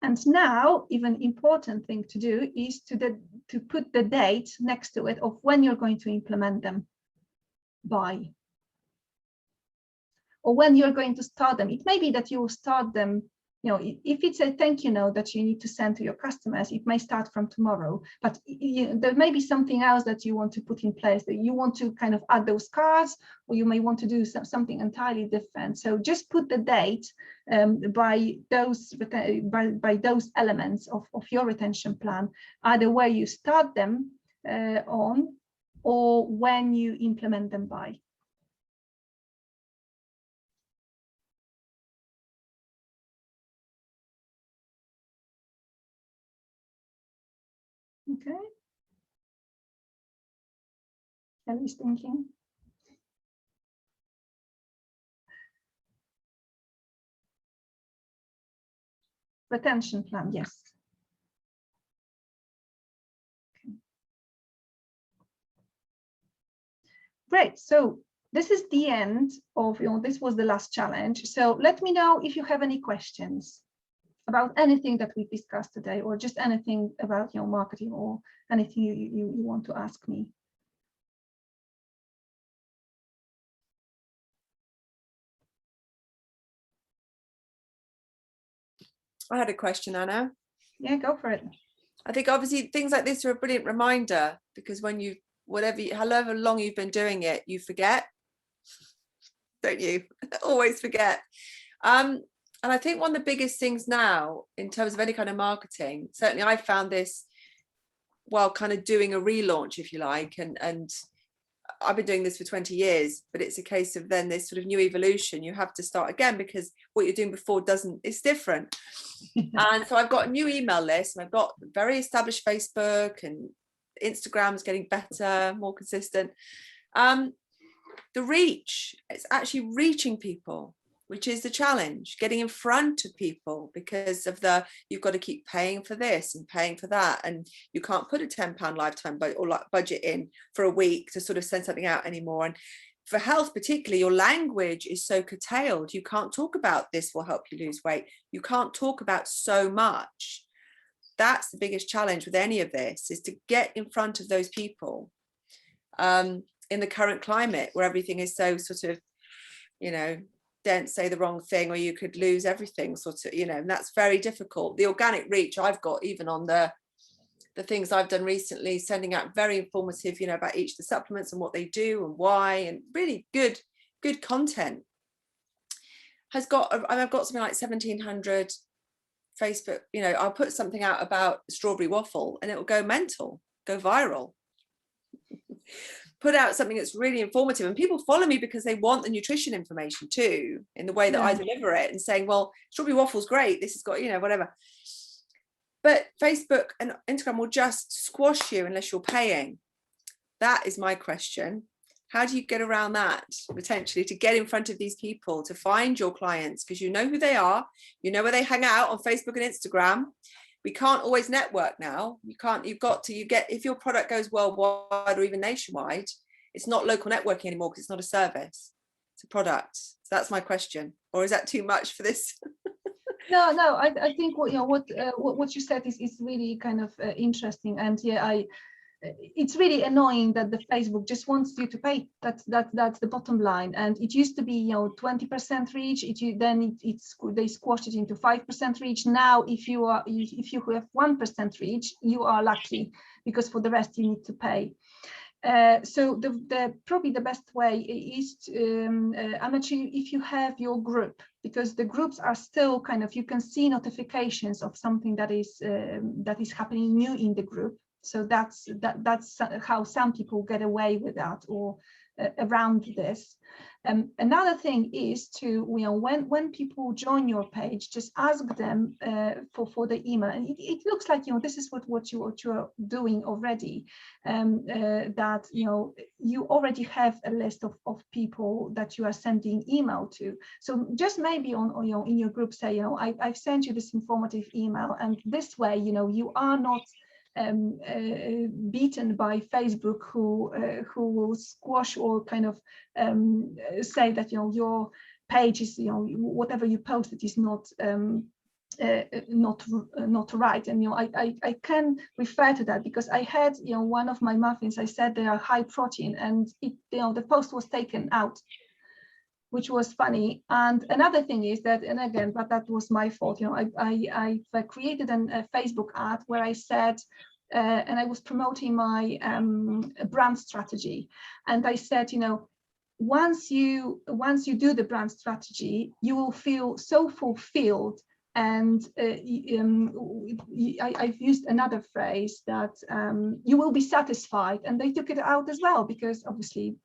And now, even important thing to do is to put the date next to it of when you're going to implement them by. Or when you're going to start them. It may be that you will start them, if it's a thank you note that you need to send to your customers, it may start from tomorrow, but there may be something else that you want to put in place, that you want to kind of add those cards, or you may want to do something entirely different. So just put the date by those elements of your retention plan, either where you start them on, or when you implement them by. Okay. Kelly's thinking. Retention plan, yes. Okay. Great. So this is the end of, this was the last challenge. So let me know if you have any questions about anything that we discussed today, or just anything about marketing, or anything you want to ask me. I had a question, Anna. Yeah, go for it. I think obviously things like this are a brilliant reminder, because when however long you've been doing it, you forget, don't you? Always forget. And I think one of the biggest things now in terms of any kind of marketing, certainly I found this while kind of doing a relaunch, if you like, and I've been doing this for 20 years, but it's a case of then this sort of new evolution. You have to start again because what you're doing before it's different. And so I've got a new email list, and I've got very established Facebook, and Instagram's getting better, more consistent. The reach, it's actually reaching people, which is the challenge, getting in front of people, because of you've got to keep paying for this and paying for that, and you can't put a £10 lifetime budget in for a week to sort of send something out anymore. And for health particularly, your language is so curtailed. You can't talk about this will help you lose weight. You can't talk about so much. That's the biggest challenge with any of this, is to get in front of those people in the current climate where everything is so sort of, don't say the wrong thing or you could lose everything, sort of, and that's very difficult. The organic reach I've got, even on the things I've done recently, sending out very informative, about each of the supplements and what they do and why, and really good content, I've got something like 1,700 Facebook. I'll put something out about strawberry waffle and it will go mental, go viral. put out something that's really informative, and people follow me because they want the nutrition information too, in the way that I deliver it, and saying, well, strawberry waffle's great, this has got, you know, whatever. But Facebook and Instagram will just squash you unless you're paying. That is my question. How do you get around that, potentially, to get in front of these people, to find your clients? Because you know who they are, you know where they hang out on Facebook and Instagram. We can't always network now. If your product goes worldwide or even nationwide, it's not local networking anymore, because it's not a service, it's a product. So that's my question. Or is that too much for this? No, I think what you said is really kind of interesting, and it's really annoying that the Facebook just wants you to pay. That's the bottom line. And it used to be 20% reach. They squashed it into 5% reach. Now, if you have 1% reach, you are lucky, because for the rest you need to pay. So probably the best way is actually if you have your group, because the groups are still kind of, you can see notifications of something that is happening new in the group. So that's how some people get away with that, or around this. Another thing is to, when people join your page, just ask them for the email. And it looks like, this is what you are doing already, that you already have a list of people that you are sending email to. So just maybe in your group say, I've sent you this informative email, and this way you are not beaten by Facebook, who will squash or kind of say that your page is whatever you posted is not right. And I can refer to that, because I had one of my muffins, I said they are high protein, and the post was taken out, which was funny. And another thing is that, and again, but that was my fault, I created a Facebook ad where I said, and I was promoting my brand strategy, and I said, once you do the brand strategy, you will feel so fulfilled. And I've used another phrase that you will be satisfied, and they took it out as well, because obviously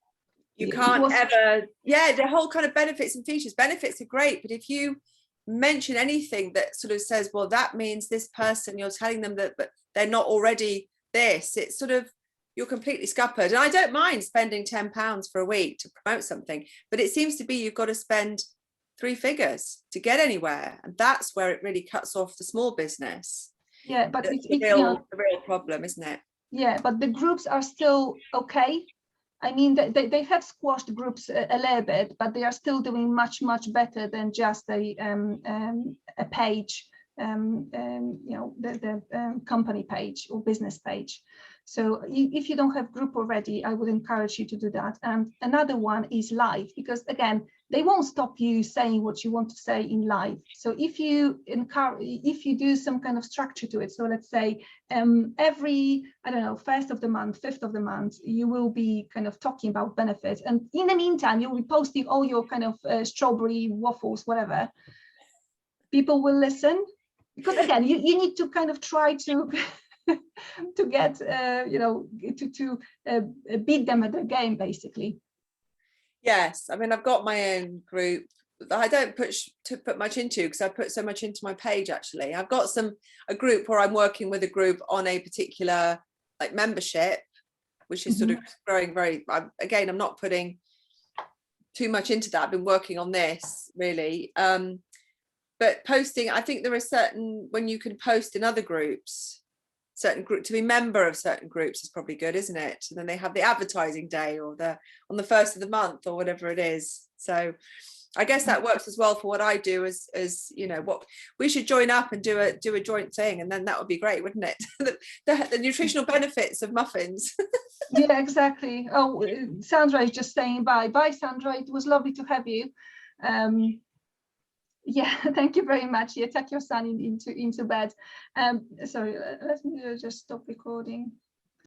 you can't ever, the whole kind of benefits and features. Benefits are great, but if you mention anything that sort of says, well, that means this person, you're telling them that, but they're not already this, it's sort of, you're completely scuppered. And I don't mind spending £10 for a week to promote something, but it seems to be you've got to spend 3 figures to get anywhere, and that's where it really cuts off the small business. Yeah, but it's the real problem, isn't it? Yeah, but the groups are still okay. I mean, they have squashed groups a little bit, but they are still doing much better than just a page, the company page or business page. So if you don't have group already, I would encourage you to do that. And another one is live, because again, they won't stop you saying what you want to say in live. So if you do some kind of structure to it, so let's say every, I don't know, 1st of the month, 5th of the month, you will be kind of talking about benefits. And in the meantime, you'll be posting all your kind of strawberry waffles, whatever. People will listen, because again, you need to kind of try to to get to beat them at the game, basically. Yes, I mean, I've got my own group that I don't put much into, because I put so much into my page. Actually, I've got a group where I'm working with a group on a particular like membership, which is sort of growing very. I'm not putting too much into that. I've been working on this really. But posting, I think there are certain, when you can post in other groups, to be member of certain groups is probably good, isn't it? And then they have the advertising day, or on the 1st of the month, or whatever it is. So I guess that works as well for what I do, as what we should join up and do a joint thing, and then that would be great, wouldn't it? the nutritional benefits of muffins. Yeah, exactly. Oh, Sandra is just saying bye. Bye, Sandra. It was lovely to have you. Yeah, thank you very much. Yeah, take your son into bed. Sorry, let me just stop recording.